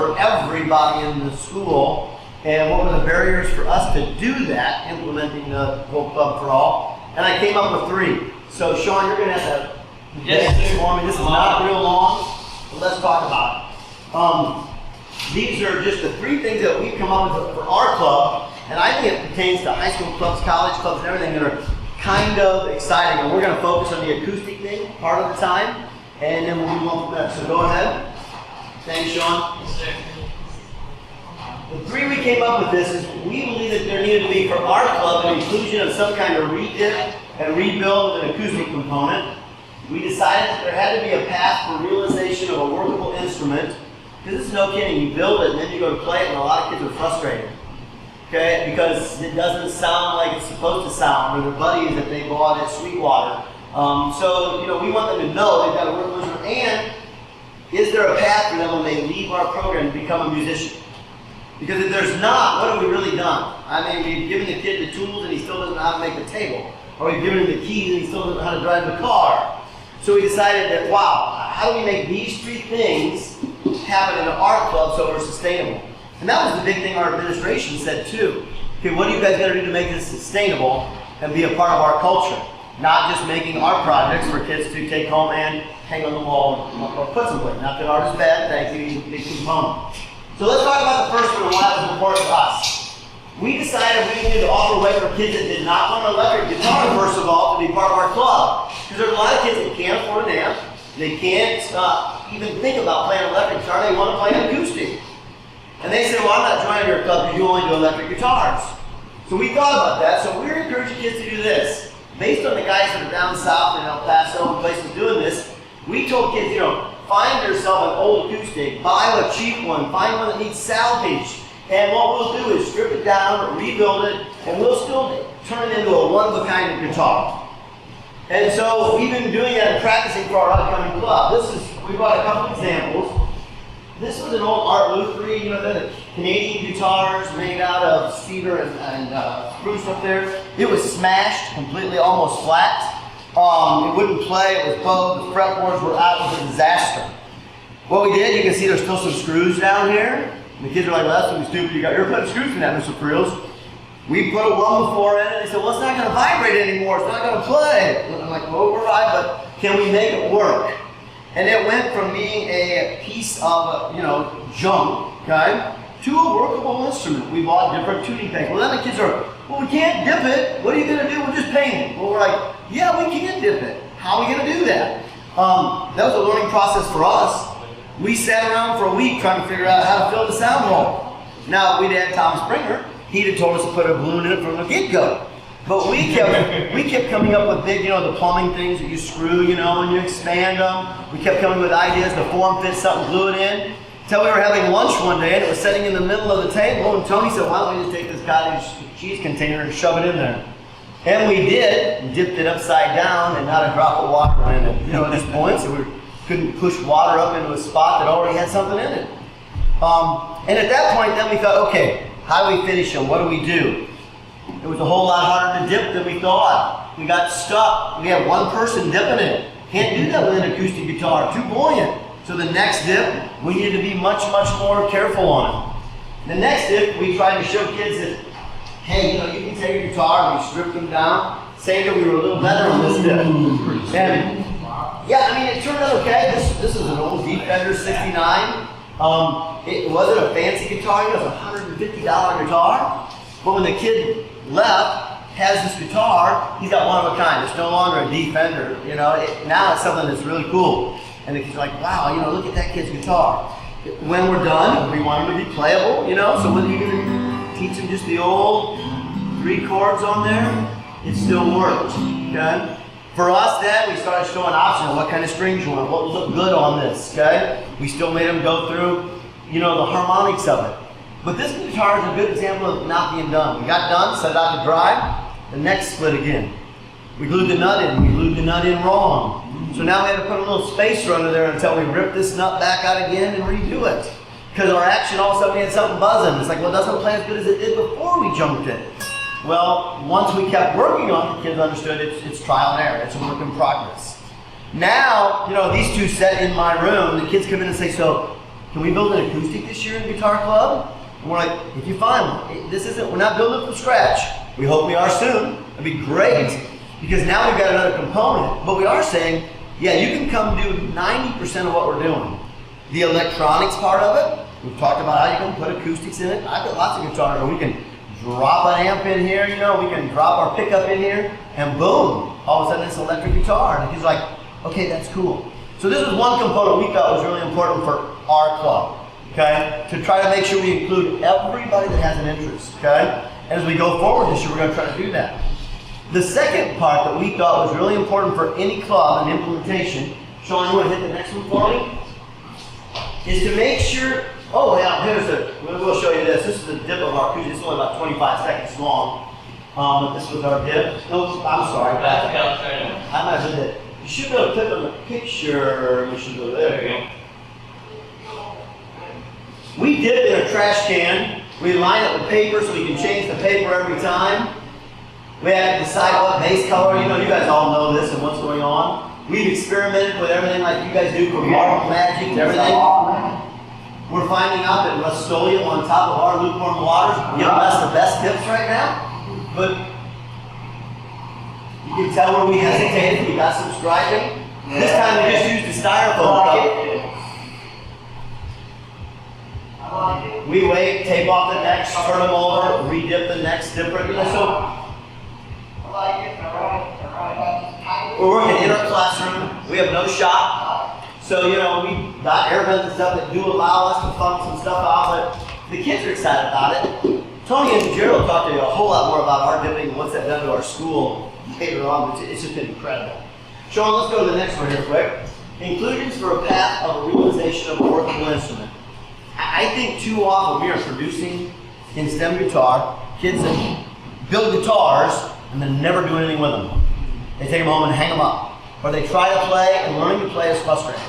for everybody in the school. And what were the barriers for us to do that, implementing the whole club for all? And I came up with 3. So Sean, you're going to have to yes, for me. This is not real long, but let's talk about it. These are just the 3 things that we've come up with for our club, and I think it pertains to high school clubs, college clubs, and everything that are kind of exciting. And we're going to focus on the acoustic thing part of the time, and then we'll move on from that. So go ahead. Thanks, Sean. The 3 we came up with this is we believe that there needed to be for our club an inclusion of some kind of redip and rebuild with an acoustic component. We decided that there had to be a path for realization of a workable instrument, because this is no kidding. You build it and then you go to play it, and a lot of kids are frustrated. Okay, because it doesn't sound like it's supposed to sound, or their buddies that they bought at Sweetwater. So we want them to know they've got a workable instrument, and is there a path for them when they leave our program to become a musician? Because if there's not, what have we really done? I mean, we've given the kid the tools and he still doesn't know how to make the table. Or we've given him the keys and he still doesn't know how to drive the car. So we decided that, wow, how do we make these 3 things happen in our club so we're sustainable? And that was the big thing our administration said too. Okay, what are you guys going to do to make this sustainable and be a part of our culture? Not just making our projects for kids to take home and hang on the wall or put someplace. Not that art is bad, thank you, big component. So let's talk about the first one and why it was important to us. We decided we needed to offer a way for kids that did not want an electric guitar, first of all, to be part of our club. Because there's a lot of kids that can't afford an amp, they can't even think about playing an electric guitar, they want to play an acoustic. And they said, well, I'm not joining your club because you only do electric guitars. So we thought about that, so we're encouraging kids to do this. Based on the guys that are down south in El Paso and places doing this, we told kids, find yourself an old acoustic, buy a cheap one, find one that needs salvage, and what we'll do is strip it down, rebuild it, and we'll still turn it into a one-of-a-kind guitar. And so we've been doing that and practicing for our upcoming club. We brought a couple examples. This was an old Art Lutherie, the Canadian guitars made out of cedar and spruce up there. It was smashed, completely almost flat. It wouldn't play, it was bowed, the fretboards were out, it was a disaster. What we did, you can see there's still some screws down here. And the kids are like, well, that's something stupid, you're putting screws in that, Mr. Freels. We put a 1-before in it, and they said, well, it's not going to vibrate anymore, it's not going to play. And I'm like, well, we're right, but can we make it work? And it went from being a piece of, junk, okay, to a workable instrument. We bought different tuning pegs. Well, then the kids are, well, we can't dip it. What are you going to do? We'll just paint it. Well, we're like, yeah, we can dip it. How are we going to do that? That was a learning process for us. We sat around for a week trying to figure out how to fill the sound hole. Now, we'd had Tom Springer. He'd have told us to put a balloon in it from the get-go. But we kept coming up with big, the plumbing things that you screw, and you expand them. We kept coming with ideas to form fit something, glue it in. Until we were having lunch one day, and it was sitting in the middle of the table, and Tony said, why don't we just take this cottage cheese container and shove it in there? And we did, and dipped it upside down, and not a drop of water in it, at this point, so we couldn't push water up into a spot that already had something in it. And at that point, then we thought, okay, how do we finish them? What do we do? It was a whole lot harder to dip than we thought. We got stuck. We had one person dipping it. Can't do that with an acoustic guitar, too buoyant. So the next dip, we needed to be much, much more careful on it. The next dip, we tried to show kids that, hey, you can take your guitar, and we stripped them down, saying that we were a little better on this dip. And yeah, it turned out okay. This is an old Defender 69. It wasn't a fancy guitar, it was a $150 guitar. But when the kid left, has this guitar, he's got one of a kind. It's no longer a Defender, now it's something that's really cool. And the kids are like, wow, look at that kid's guitar. When we're done, we want them to be playable, so whether you're going to teach them just the old 3 chords on there, it still works, okay? For us then, we started showing options, what kind of strings you want, what would look good on this, okay? We still made them go through, the harmonics of it. But this guitar is a good example of not being done. We got done, set it out to dry, the neck split again. We glued the nut in, we glued the nut in wrong. So now we had to put a little spacer under there until we ripped this nut back out again and redo it. Because our action, all of a sudden we had something buzzing. It's like, well, it doesn't play as good as it did before we junked it. Well, once we kept working on it, the kids understood it's trial and error. It's a work in progress. Now, these two set in my room, the kids come in and say, so can we build an acoustic this year in Guitar Club? And we're like, if you find one, we're not building from scratch. We hope we are soon. It'd be great, because now we've got another component. But we are saying, yeah, you can come do 90% of what we're doing. The electronics part of it, we've talked about how you can put acoustics in it. I've got lots of guitars where we can drop an amp in here, we can drop our pickup in here, and boom, all of a sudden it's electric guitar. And he's like, okay, that's cool. So this was one component we thought was really important for our club, okay? To try to make sure we include everybody that has an interest, okay? And as we go forward this year, we're gonna try to do that. The second part that we thought was really important for any club and implementation, Sean, you wanna hit the next one for me? Is to make sure, we'll show you this. This is the dip of our acoustic. It's only about 25 seconds long. But this was our dip. No, I'm sorry. I might have did it. You should be able to click on the picture. We should go there. You go. We dip in a trash can. We line it with paper so we can change the paper every time. We have to decide what base color. You guys all know this and what's going on. We've experimented with everything like you guys do, from marble magic and everything. We're finding out that Rust-Oleum on top of our lukewarm waters give us the best tips right now. But you can tell where we hesitated. We got some striping. This time we just used the styrofoam cup. We wait, tape off the necks, turn them over, re-dip the necks different. We're working in our classroom. We have no shop. So, we got airguns and stuff that do allow us to funk some stuff out, but the kids are excited about it. Tony and Gerald talked to you a whole lot more about our dipping and what's that done to our school later on. It's just been incredible. Sean, let's go to the next one here quick. Inclusions for a path of a realization of a workable instrument. I think too often we are producing in STEM guitar kids that build guitars and then never do anything with them. They take them home and hang them up. Or they try to play, and learning to play is frustrating.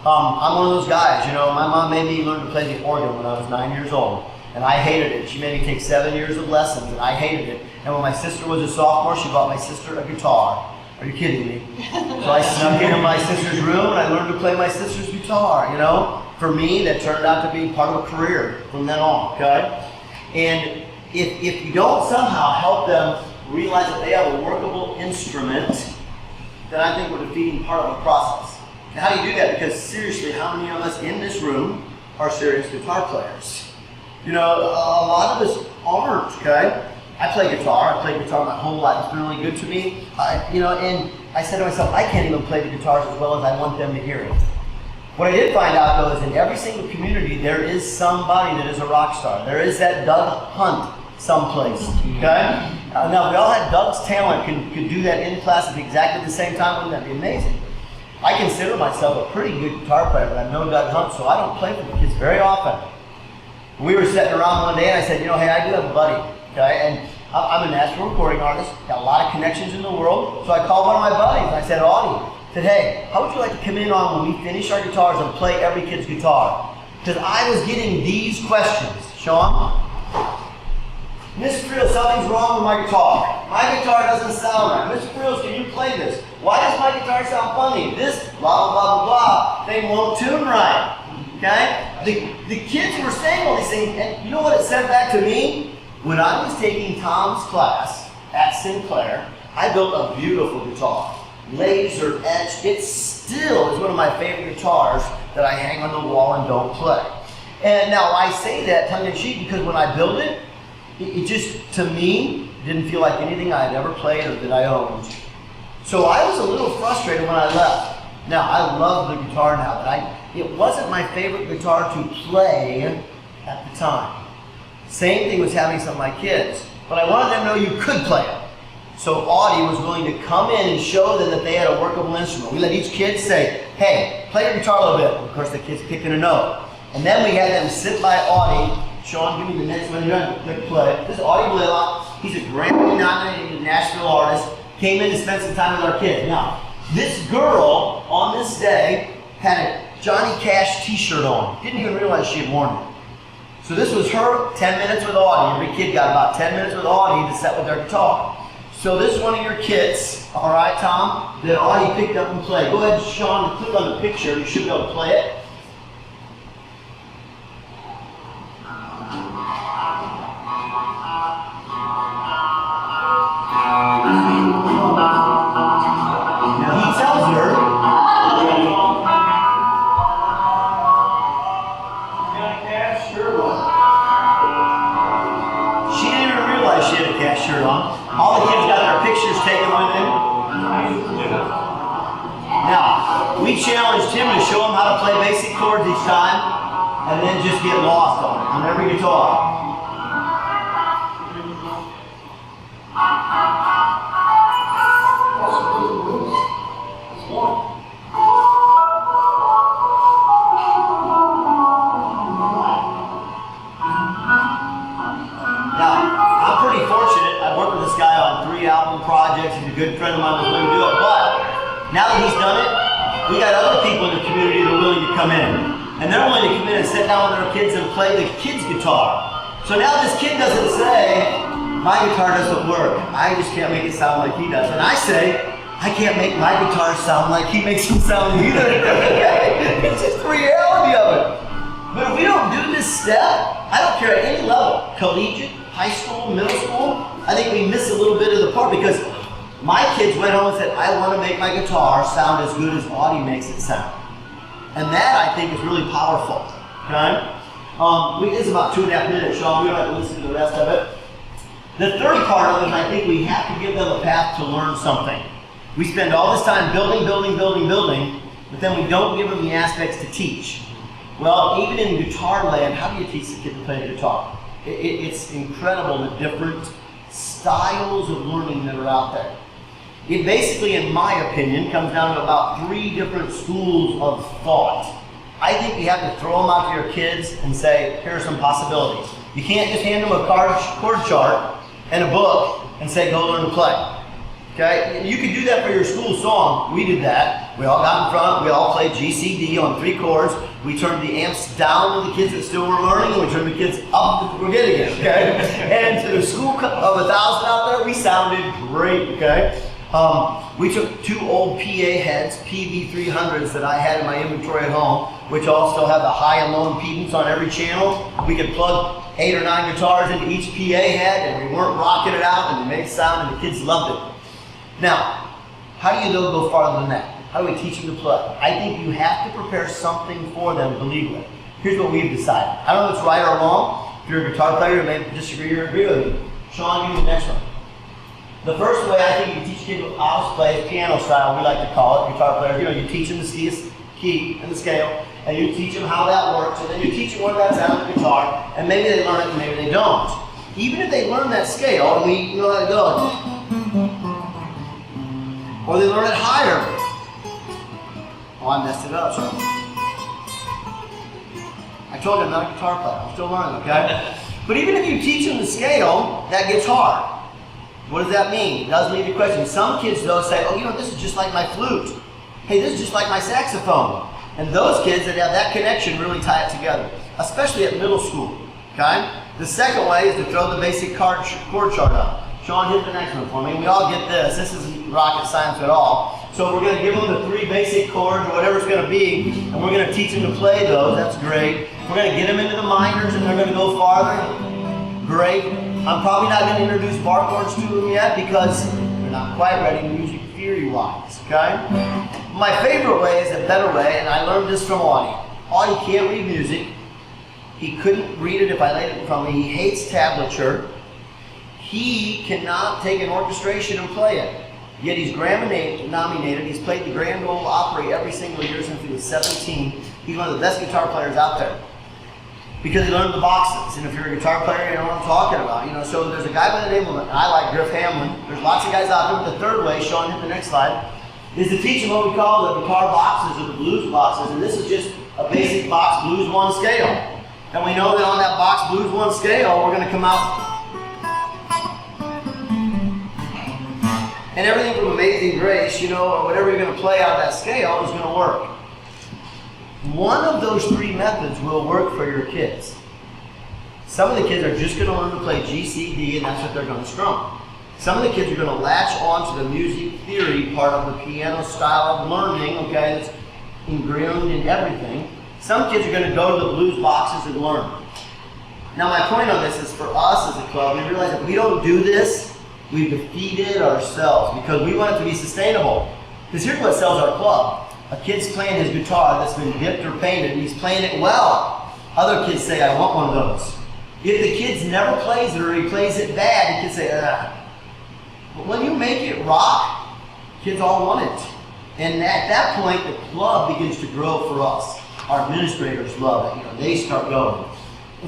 I'm one of those guys, my mom made me learn to play the organ when I was 9 years old, and I hated it. She made me take 7 years of lessons, and I hated it. And when my sister was a sophomore, she bought my sister a guitar. Are you kidding me? So I snuck into my sister's room, and I learned to play my sister's guitar, For me, that turned out to be part of a career from then on, okay? And if you don't somehow help them realize that they have a workable instrument, then I think we're defeating part of the process. And how do you do that? Because seriously, how many of us in this room are serious guitar players? A lot of us aren't, okay? I play guitar. I played guitar my whole life. It's been really good to me. And I said to myself, I can't even play the guitars as well as I want them to hear it. What I did find out, though, is in every single community, there is somebody that is a rock star. There is that Doug Hunt someplace, okay? Now, if we all had Doug's talent, could do that in class at exactly the same time, wouldn't that be amazing? I consider myself a pretty good guitar player, but I'm no Doug Hunt, so I don't play for the kids very often. We were sitting around one day, and I said, hey, I do have a buddy, okay? And I'm a national recording artist, got a lot of connections in the world, so I called one of my buddies, and I said, Audie, hey, how would you like to come in on when we finish our guitars and play every kid's guitar? Because I was getting these questions. Sean? Mr. Freels, something's wrong with my guitar. My guitar doesn't sound right. Mr. Freels, can you play this? Why does my guitar sound funny? This blah, blah, blah, blah, blah thing won't tune right. Okay? The kids were saying all these things, and you know what it said back to me? When I was taking Tom's class at Sinclair, I built a beautiful guitar. Laser etched. It still is one of my favorite guitars that I hang on the wall and don't play. And now I say that tongue in cheek because when I build it, it just, to me, didn't feel like anything I had ever played or that I owned. So I was a little frustrated when I left. Now, I love the guitar now, but it wasn't my favorite guitar to play at the time. Same thing was happening to some of my kids, but I wanted them to know you could play it. So Audie was willing to come in and show them that they had a workable instrument. We let each kid say, hey, play your guitar a little bit. Of course, the kid's picking a note. And then we had them sit by Audie. Sean, give me the next one. You're going to play. This is Audie Blaylock. He's a Grammy-nominated Nashville artist. Came in to spend some time with our kids. Now, this girl on this day had a Johnny Cash t-shirt on. Didn't even realize she had worn it. So this was her 10 minutes with Audie. Every kid got about 10 minutes with Audie to set with their guitar. So this is one of your kits, all right, Tom, that Audie picked up and played. Go ahead, Sean, click on the picture. You should be able to play it. cast shirt on. She didn't even realize she had a cast shirt on. All the kids got their pictures taken with him. Now, we challenged him to show him how to play basic chords each time, and then just get lost on every guitar. Projects. He's a good friend of mine, was willing to do it. But now that he's done it, we got other people in the community that are willing to come in. And they're willing to come in and sit down with their kids and play the kids' guitar. So now this kid doesn't say, my guitar doesn't work. I just can't make it sound like he does. And I say, I can't make my guitar sound like he makes him sound either. It's just the reality of it. But if we don't do this step, I don't care at any level, collegiate, high school, middle school, I think we miss a little bit of the part, because my kids went home and said, I want to make my guitar sound as good as Audie makes it sound. And that, I think, is really powerful. Okay? It's about 2.5 minutes, Sean. We don't have to listen to the rest of it. The third part of it, I think we have to give them a path to learn something. We spend all this time building, but then we don't give them the aspects to teach. Well, even in guitar land, how do you teach the kid to play the guitar? It's incredible the different styles of learning that are out there. It basically, in my opinion, comes down to about 3 different schools of thought. I think you have to throw them out to your kids and say, here are some possibilities. You can't just hand them a chord chart and a book and say, go learn to play. Okay? You could do that for your school song. We did that. We all got in front. We all played G, C, D on 3 chords. We turned the amps down to the kids that still were learning, and we turned the kids up to we're getting it. Okay? And to the school of 1,000 out there, we sounded great. Okay? We took 2 old PA heads, PV300s that I had in my inventory at home, which all still have the high and low impedance on every channel. We could plug 8 or 9 guitars into each PA head, and we weren't rocking it out, and it made sound, and the kids loved it. Now, how do you go farther than that? How do we teach them to play? I think you have to prepare something for them to lead with. Here's what we've decided. I don't know if it's right or wrong. If you're a guitar player, you may disagree or agree with me. Sean, give me the next one. The first way I think you teach kids how to play is piano style, we like to call it, guitar players. You teach them the key and the scale, and you teach them how that works, and then you teach them where that's out on the guitar, and maybe they learn it and maybe they don't. Even if they learn that scale, and we know how to go, or they learn it higher. Oh, I messed it up, so. I told you I'm not a guitar player. I'm still learning, okay? But even if you teach them the scale, that gets hard. What does that mean? It does lead to questions. Some kids, though, say, oh, this is just like my flute. Hey, this is just like my saxophone. And those kids that have that connection really tie it together, especially at middle school, okay? The second way is to throw the basic chord chart up. Sean, hit the next one for me. We all get this. This isn't rocket science at all. So we're going to give them the 3 basic chords or whatever it's going to be, and we're going to teach them to play those. That's great. We're going to get them into the minors, and they're going to go farther. Great. I'm probably not going to introduce bar chords to them yet because they're not quite ready music theory-wise, okay? My favorite way is a better way, and I learned this from Audie. Audie can't read music. He couldn't read it if I laid it in front of me. He hates tablature. He cannot take an orchestration and play it. Yet he's Grammy nominated. He's played the Grand Ole Opry every single year since he was 17. He's one of the best guitar players out there. Because he learned the boxes. And if you're a guitar player, you know what I'm talking about. So there's a guy by the name of, I like Griff Hamlin. There's lots of guys out there. But the third way, Sean, hit the next slide, is to teach them what we call the guitar boxes or the blues boxes. And this is just a basic box blues 1 scale. And we know that on that box blues 1 scale, we're going to come out. And everything from Amazing Grace, or whatever you're going to play out of that scale is going to work. One of those 3 methods will work for your kids. Some of the kids are just going to learn to play G, C, D, and that's what they're going to strum. Some of the kids are going to latch on to the music theory part of the piano style of learning, okay, that's ingrained in everything. Some kids are going to go to the blues boxes and learn. Now my point on this is for us as a club, we realize if we don't do this, we've defeated ourselves because we want it to be sustainable. Because here's what sells our club. A kid's playing his guitar that's been dipped or painted and he's playing it well. Other kids say, I want one of those. If the kid never plays it or he plays it bad, the kids say, ah. But when you make it rock, kids all want it. And at that point, the club begins to grow for us. Our administrators love it. They start going.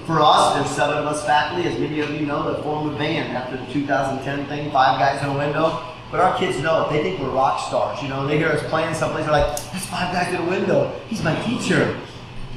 For us, there's 7 of us faculty, as many of you know, that formed a band after the 2010 thing, 5 guys in a window. But our kids know it. They think we're rock stars. They hear us playing someplace, they're like, that's 5 guys in a window. He's my teacher.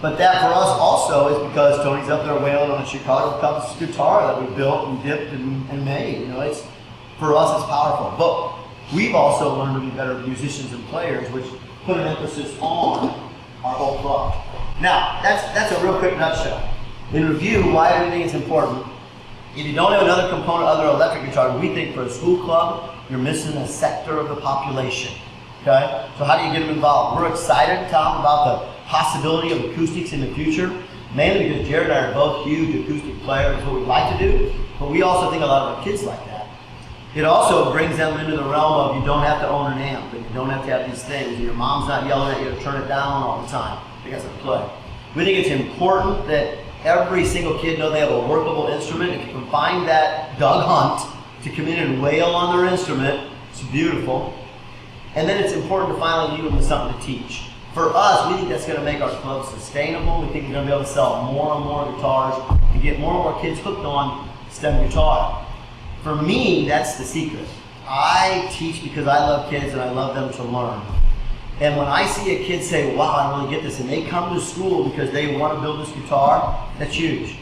But that for us also is because Tony's up there wailing on a Chicago Cubs guitar that we built and dipped and made. It's, for us, it's powerful. But we've also learned to be better musicians and players, which put an emphasis on our whole club. Now, that's a real quick nutshell. In review, why do we think it's important? If you don't have another component other than electric guitar, we think for a school club, you're missing a sector of the population. Okay? So how do you get them involved? We're excited, Tom, about the possibility of acoustics in the future, mainly because Jared and I are both huge acoustic players. It's what we like to do, but we also think a lot of our kids like that. It also brings them into the realm of you don't have to own an amp, and you don't have to have these things, and your mom's not yelling at you to turn it down all the time because of play. We think it's important that every single kid know they have a workable instrument. If you can find that Doug Hunt to come in and wail on their instrument, it's beautiful. And then it's important to finally leave them with something to teach. For us, we think that's going to make our club sustainable. We think we're going to be able to sell more and more guitars and get more and more kids hooked on STEM guitar. For me, that's the secret. I teach because I love kids and I love them to learn. And when I see a kid say, wow, I really get this, and they come to school because they want to build this guitar, that's huge.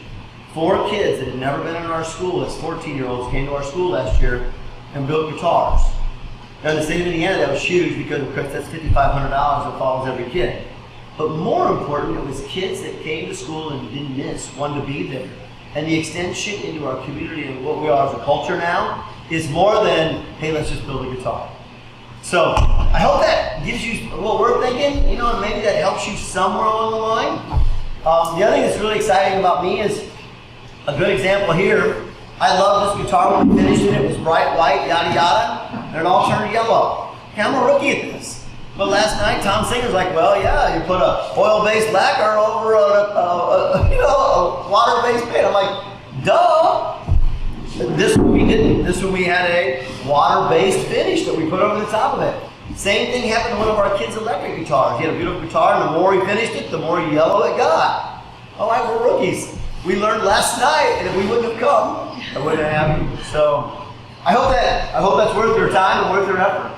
4 kids that had never been in our school as 14-year-olds came to our school last year and built guitars. Now in the state of Indiana, that was huge because of course that's $5,500 that follows every kid. But more important, it was kids that came to school and didn't miss, wanted to be there. And the extension into our community and what we are as a culture now is more than, hey, let's just build a guitar. So I hope that gives you what we're thinking, and maybe that helps you somewhere along the line. The other thing that's really exciting about me is a good example here. I love this guitar when we finished it. It was bright white, yada yada, and it all turned yellow. Okay, I'm a rookie at this. But last night, Tom Singer's like, well, yeah, you put a oil-based lacquer over a water-based paint. I'm like, duh. This one we didn't. This one we had a water-based finish that we put over the top of it. Same thing happened to one of our kids' electric guitars. He had a beautiful guitar, and the more he finished it, the more yellow it got. All right, we're rookies. We learned last night, and if we wouldn't have come, I wouldn't have happened. So I hope that's worth your time and worth your effort.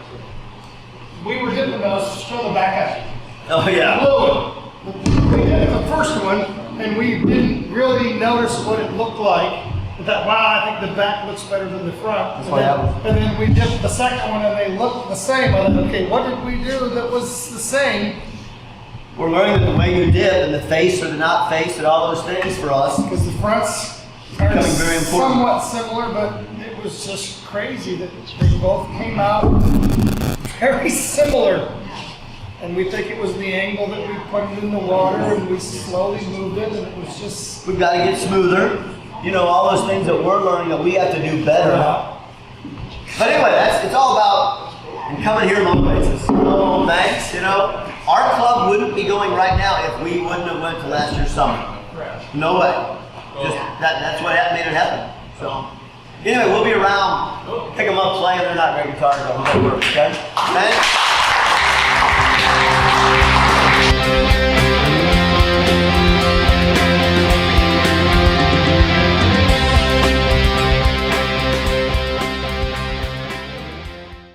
We were hitting those further back up. Oh yeah. We did the first one, and we didn't really notice what it looked like. We thought, wow, I think the back looks better than the front. And then we did the second one, and they looked the same. I thought, okay, what did we do that was the same? We're learning that the way you dip and the face or the not face and all those things for us. Because the fronts are becoming very important. Somewhat similar, but it was just crazy that they both came out very similar. And we think it was the angle that we put it in the water, and we slowly moved it, and it was just... We've got to get smoother. All those things that we're learning that we have to do better. But anyway, it's all about and coming here motivates us. Oh, thanks. Our club wouldn't be going right now if we wouldn't have went to last year's summer. No way. Just that's what made it happen. So anyway, we'll be around. Pick them up, play, and they're not great guitars. I hope that works. Okay. Thanks.